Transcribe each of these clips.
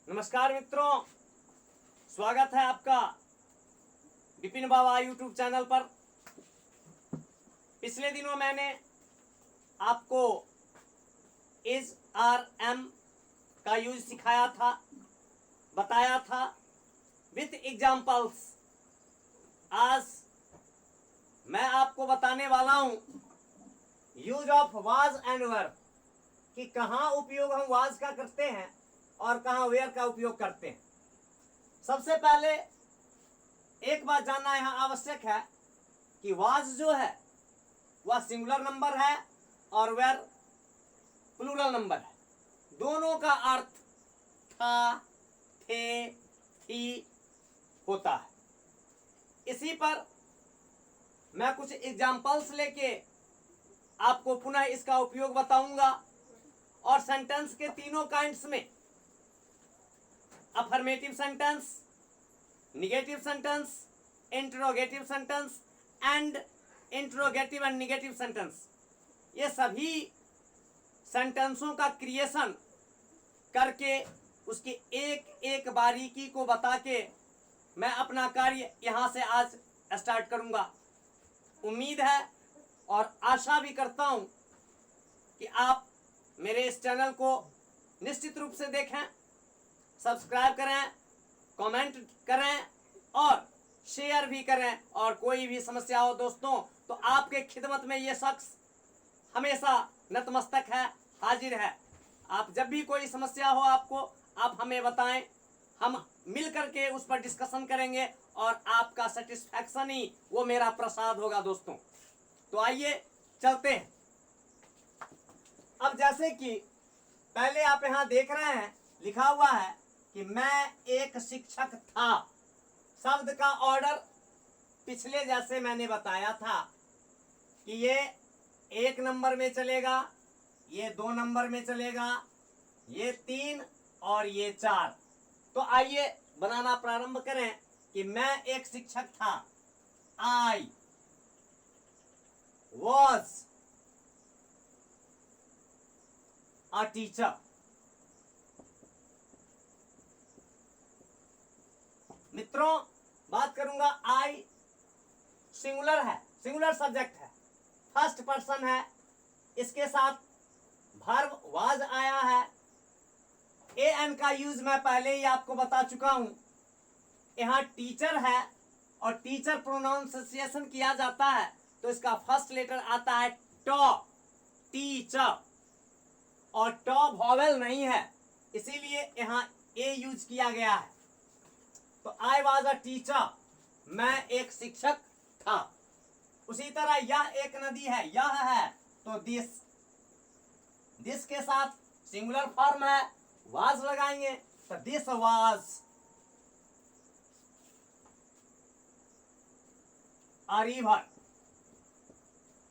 नमस्कार मित्रों, स्वागत है आपका विपिन बाबा यूट्यूब चैनल पर। पिछले दिनों मैंने आपको इज आर एम का यूज सिखाया था, बताया था विथ एग्जाम्पल्स। आज मैं आपको बताने वाला हूं यूज ऑफ वाज एंड वर, कि कहां उपयोग हम वाज का करते हैं और कहां वेयर का उपयोग करते हैं। सबसे पहले एक बात जानना यहां आवश्यक है कि वाज जो है वह सिंगुलर नंबर है और वेयर प्लूरल नंबर है। दोनों का अर्थ था, थे, थी होता है। इसी पर मैं कुछ एग्जाम्पल्स लेके आपको पुनः इसका उपयोग बताऊंगा और सेंटेंस के तीनों काइंड्स में, affirmative sentence, negative sentence, interrogative sentence and interrogative and negative sentence, ये सभी सेंटेंसों का क्रिएशन करके उसकी एक एक बारीकी को बता के मैं अपना कार्य यहां से आज स्टार्ट करूंगा। उम्मीद है और आशा भी करता हूं कि आप मेरे इस चैनल को निश्चित रूप से देखें, सब्सक्राइब करें, कमेंट करें और शेयर भी करें। और कोई भी समस्या हो दोस्तों तो आपके खिदमत में ये शख्स हमेशा नतमस्तक है, हाजिर है। आप जब भी कोई समस्या हो आपको, आप हमें बताएं, हम मिल करके उस पर डिस्कशन करेंगे और आपका सेटिस्फैक्शन ही वो मेरा प्रसाद होगा दोस्तों। तो आइए चलते हैं। अब जैसे कि पहले आप यहां देख रहे हैं, लिखा हुआ है कि मैं एक शिक्षक था। शब्द का ऑर्डर पिछले जैसे मैंने बताया था कि ये 1 नंबर में चलेगा, ये 2 नंबर में चलेगा, ये 3 और ये 4। तो आइए बनाना प्रारंभ करें कि मैं एक शिक्षक था। I was a teacher. मित्रों, बात करूंगा आई सिंगुलर है, सिंगुलर सब्जेक्ट है, फर्स्ट पर्सन है, इसके साथ वर्ब वाज आया है। ए एन का यूज मैं पहले ही आपको बता चुका हूं। यहां टीचर है और टीचर प्रोनाउंसिएशन किया जाता है तो इसका फर्स्ट लेटर आता है टॉ, टीचर, और टॉ वॉवेल नहीं है, इसीलिए यहां ए यूज किया गया है। तो आई वॉज अ टीचर, मैं एक शिक्षक था। उसी तरह यह एक नदी है, यह है, तो दिस के साथ सिंगुलर फॉर्म है, वाज लगाएंगे तो this was a river,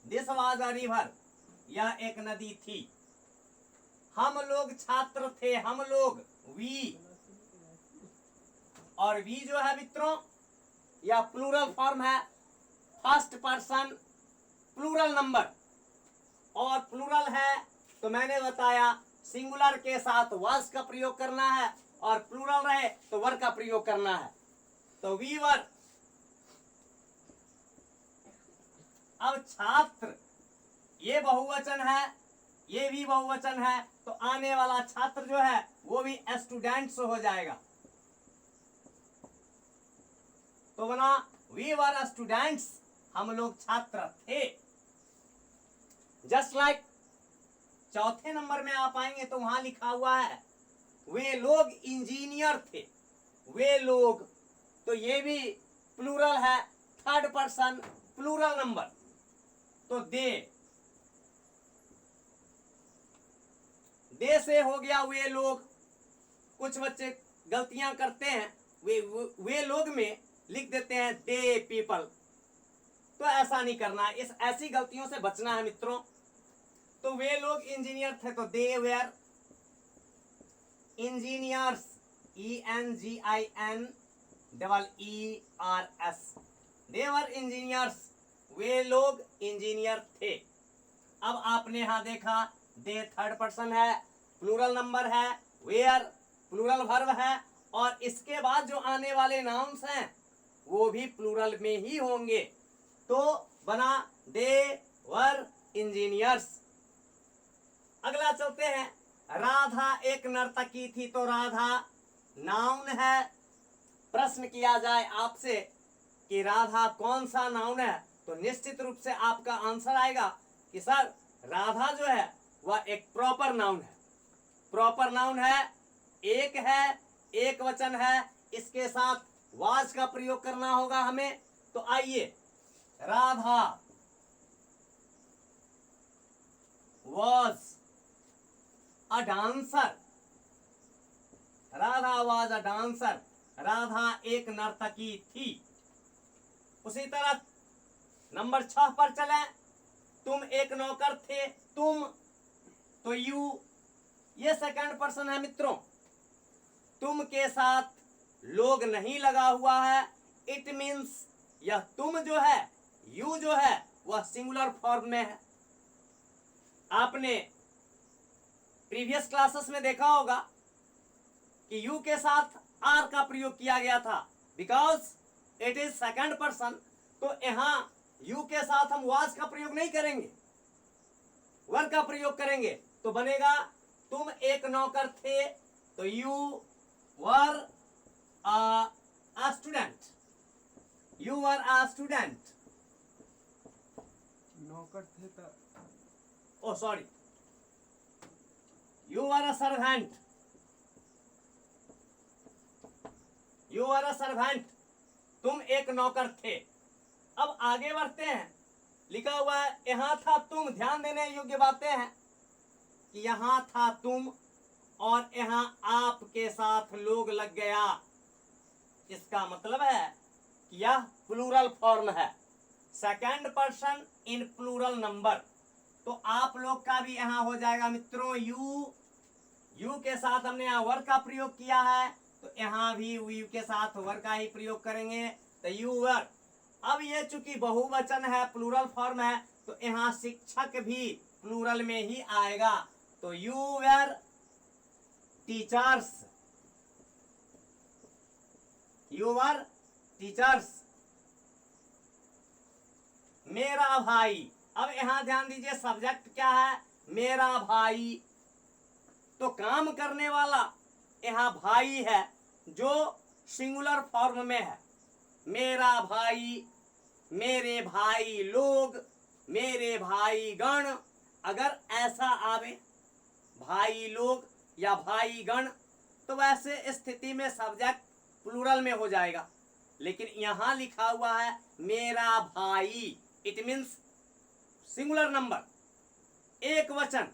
this was a river, यह एक नदी थी। हम लोग छात्र थे, हम लोग, वी, और वी जो है मित्रों यह प्लूरल फॉर्म है, फर्स्ट पर्सन प्लूरल नंबर, और प्लूरल है तो मैंने बताया सिंगुलर के साथ वाज का प्रयोग करना है और प्लूरल रहे तो वर का प्रयोग करना है। तो वी वर। अब छात्र ये बहुवचन है, ये भी बहुवचन है, तो आने वाला छात्र जो है वो भी स्टूडेंट्स हो जाएगा। तो बना वी वर स्टूडेंट्स, हम लोग छात्र थे। जस्ट लाइक चौथे नंबर में आप आएंगे तो वहां लिखा हुआ है वे लोग इंजीनियर थे, वे लोग, तो ये भी प्लूरल है, थर्ड पर्सन प्लूरल नंबर, तो दे से हो गया वे लोग। कुछ बच्चे गलतियां करते हैं, वे लोग में लिख देते हैं दे पीपल, तो ऐसा नहीं करना है, इस ऐसी गलतियों से बचना है मित्रों। तो वे लोग इंजीनियर थे तो they were engineers, ENGINEERS, they were engineers, वे लोग इंजीनियर थे। अब आपने यहां देखा दे थर्ड पर्सन है, प्लूरल नंबर है, वेयर प्लूरल वर्ब है, और इसके बाद जो आने वाले नाउन्स हैं वो भी प्लूरल में ही होंगे। तो बना दे वर इंजीनियर्स। अगला चलते हैं, राधा एक नर्तकी थी। तो राधा नाउन है। प्रश्न किया जाए आपसे कि राधा कौन सा नाउन है, तो निश्चित रूप से आपका आंसर आएगा कि सर राधा जो है वह एक प्रॉपर नाउन है। प्रॉपर नाउन है, एक वचन है, इसके साथ वाज का प्रयोग करना होगा हमें। तो आइए, Radha was a dancer. Radha was a dancer. Radha एक नर्तकी थी। उसी तरह नंबर 6 पर चलें। तुम एक नौकर थे। तुम, तो यू, ये सेकंड पर्सन है मित्रों। तुम के साथ लोग नहीं लगा हुआ है। इट मीन्स यह तुम जो है, यू जो है, वह सिंगुलर फॉर्म में है। आपने प्रीवियस क्लासेस में देखा होगा कि यू के साथ आर का प्रयोग किया गया था, because it is second person. तो यहां यू के साथ हम वाज का प्रयोग नहीं करेंगे, वर का प्रयोग करेंगे। तो बनेगा तुम एक नौकर थे। तो you were a student. You were a student. नौकर थे तो oh sorry, you were a servant. You were a servant. तुम एक नौकर थे। अब आगे बढ़ते हैं। लिखा हुआ है यहां था तुम। ध्यान देने योग्य बातें हैं कि यहां था तुम और यहां आपके साथ लोग लग गया। इसका मतलब है कि यह प्लूरल फॉर्म है, second person in plural number. तो आप लोग का भी यहां हो जाएगा मित्रों यू। यू के साथ हमने यहां वर का प्रयोग किया है, तो यहां भी यू के साथ वर का ही प्रयोग करेंगे। तो यू वर। अब ये चूंकि बहुवचन है, प्लूरल फॉर्म है, तो यहां शिक्षक भी प्लूरल में ही आएगा। तो you were teachers. You were teachers. मेरा भाई। अब यहां ध्यान दीजिए, सब्जेक्ट क्या है? मेरा भाई। तो काम करने वाला यहां भाई है, जो सिंगुलर फॉर्म में है। मेरा भाई, मेरे भाई लोग, मेरे भाई गण। अगर ऐसा आवे भाई लोग या भाई गण, तो वैसे स्थिति में सब्जेक्ट प्लूरल में हो जाएगा। लेकिन यहां लिखा हुआ है मेरा भाई, इट मीन्स सिंगुलर नंबर, एक वचन।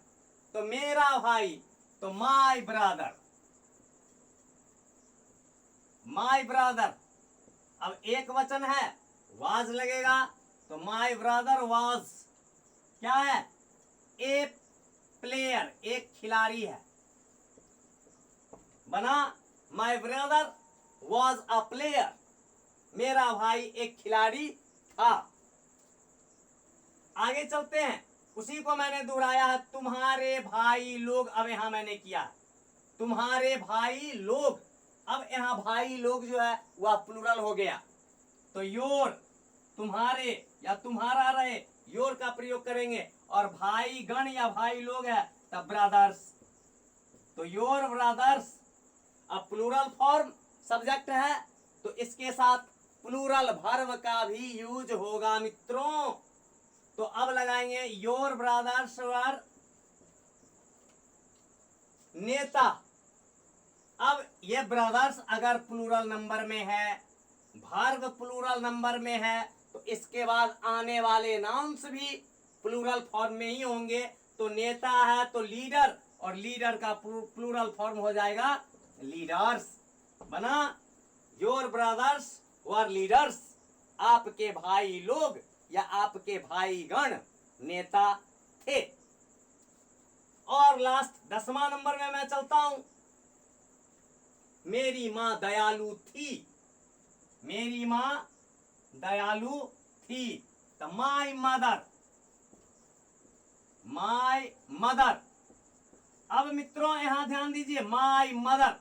तो मेरा भाई, तो माय ब्रदर। My brother. अब एक वचन है, वाज लगेगा। तो माय ब्रदर वाज क्या है? ए प्लेयर, एक खिलाड़ी है। बना my brother was a player. मेरा भाई एक खिलाड़ी था। आगे चलते हैं। उसी को मैंने दोहराया है, तुम्हारे भाई लोग। अब यहां मैंने किया तुम्हारे भाई लोग। अब यहां भाई लोग जो है वह प्लूरल हो गया। तो योर, तुम्हारे या तुम्हारा रहे, योर का प्रयोग करेंगे। और भाई गण या भाई लोग है तब ब्रदर्स। तो योर ब्रदर्स। अब प्लूरल फॉर्म सब्जेक्ट है, तो इसके साथ प्लूरल वर्ब का भी यूज होगा मित्रों। तो अब लगाएंगे योर ब्रदर्स वर नेता। अब ये ब्रदर्स अगर प्लूरल नंबर में है, वर्ब प्लूरल नंबर में है, तो इसके बाद आने वाले नाउन्स भी प्लूरल फॉर्म में ही होंगे। तो नेता है तो लीडर, और लीडर का प्लूरल फॉर्म हो जाएगा लीडर्स। बना योर ब्रदर्स वर लीडर्स। आपके भाई लोग या आपके भाई गण नेता थे। और लास्ट 10वां नंबर में मैं चलता हूं। मेरी मां दयालु थी। मेरी मां दयालु थी। तो माय मदर। My mother. अब मित्रों यहां ध्यान दीजिए, माय मदर।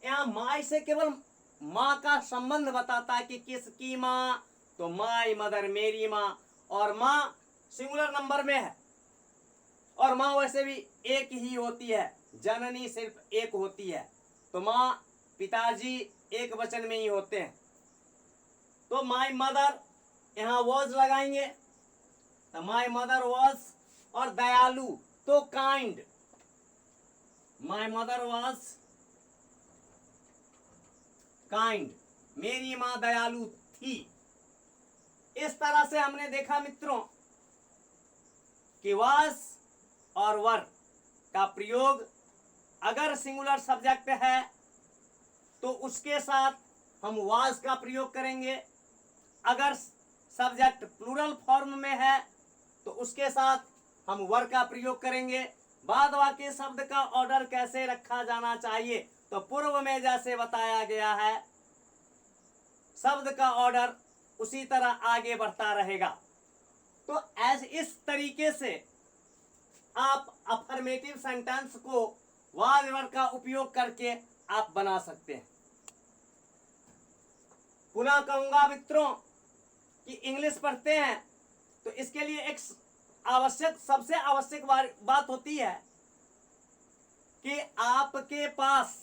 यहाँ माई से केवल माँ का संबंध बताता है कि किसकी माँ, तो माई मदर मेरी माँ, और माँ सिंगुलर नंबर में है, और माँ वैसे भी एक ही होती है, जननी सिर्फ एक होती है, तो माँ पिताजी एक वचन में ही होते हैं। तो माई मदर यहाँ वॉज लगाएंगे, तो माई मदर वॉज, और दयालु तो kind, my mother was kind, मेरी मां दयालु थी। इस तरह से हमने देखा मित्रों कि वास और वर का प्रयोग अगर सिंगुलर सब्जेक्ट है तो उसके साथ हम वाज का प्रयोग करेंगे, अगर सब्जेक्ट प्लूरल फॉर्म में है तो उसके साथ हम वर का प्रयोग करेंगे। बाद वाक्य शब्द का ऑर्डर कैसे रखा जाना चाहिए, तो पूर्व में जैसे बताया गया है शब्द का ऑर्डर उसी तरह आगे बढ़ता रहेगा। तो इस तरीके से आप अफर्मेटिव सेंटेंस को वाज वर्ड का उपयोग करके आप बना सकते हैं। पुनः कहूंगा मित्रों कि इंग्लिश पढ़ते हैं तो इसके लिए एक सबसे आवश्यक बात होती है कि आपके पास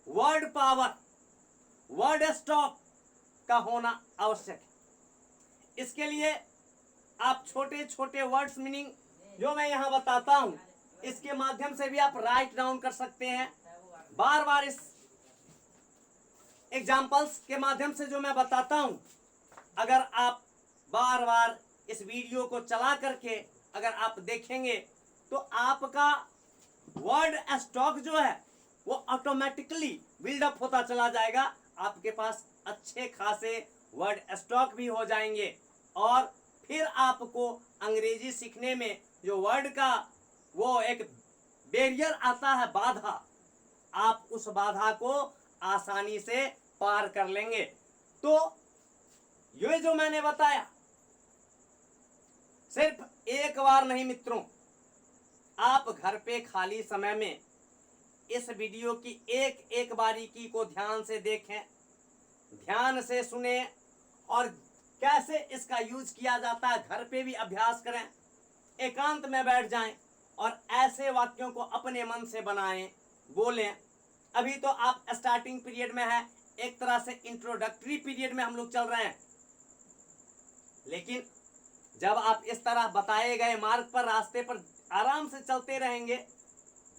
वर्ड पावर, वर्ड स्टॉक का होना आवश्यक है। इसके लिए आप छोटे छोटे वर्ड्स मीनिंग जो मैं यहां बताता हूं इसके माध्यम से भी आप राइट डाउन कर सकते हैं। बार बार इस एग्जाम्पल्स के माध्यम से जो मैं बताता हूं, अगर आप बार बार इस वीडियो को चला करके अगर आप देखेंगे तो आपका वर्ड स्टॉक जो है वो ऑटोमेटिकली बिल्डअप होता चला जाएगा। आपके पास अच्छे खासे वर्ड स्टॉक भी हो जाएंगे और फिर आपको अंग्रेजी सीखने में जो वर्ड का वो एक बैरियर आता है, बाधा, आप उस बाधा को आसानी से पार कर लेंगे। तो ये जो मैंने बताया सिर्फ एक बार नहीं मित्रों, आप घर पे खाली समय में इस वीडियो की एक एक बारीकी को ध्यान से देखें, ध्यान से सुने और कैसे इसका यूज किया जाता है घर पे भी अभ्यास करें। एकांत में बैठ जाएं और ऐसे वाक्यों को अपने मन से बनाएं, बोलें। अभी तो आप स्टार्टिंग पीरियड में है, एक तरह से इंट्रोडक्टरी पीरियड में हम लोग चल रहे हैं, लेकिन जब आप इस तरह बताए गए मार्ग पर, रास्ते पर आराम से चलते रहेंगे,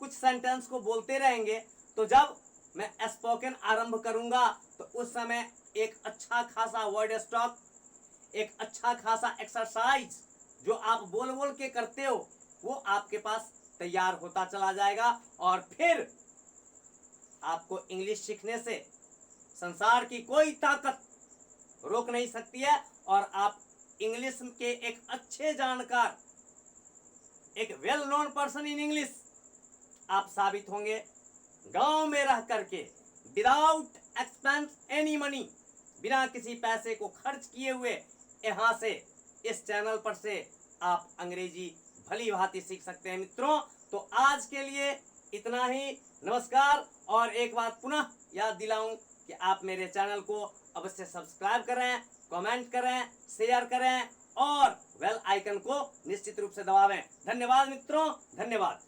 कुछ सेंटेंस को बोलते रहेंगे, तो जब मैं स्पोकन आरंभ करूंगा तो उस समय एक अच्छा खासा वर्ड स्टॉक, एक अच्छा खासा एक्सरसाइज जो आप बोल बोल के करते हो वो आपके पास तैयार होता चला जाएगा। और फिर आपको इंग्लिश सीखने से संसार की कोई ताकत रोक नहीं सकती है और आप इंग्लिश के एक अच्छे जानकार, एक well known person in English आप साबित होंगे। गांव में रह करके विदाउट एक्सपेंस एनी मनी, बिना किसी पैसे को खर्च किए हुए यहां से इस चैनल पर से आप अंग्रेजी भली भांति सीख सकते हैं मित्रों। तो आज के लिए इतना ही, नमस्कार। और एक बात पुनः याद दिलाऊं कि आप मेरे चैनल को अवश्य सब्सक्राइब करें, कमेंट करें, शेयर करें और बेल आइकन को निश्चित रूप से दबावें। धन्यवाद मित्रों, धन्यवाद।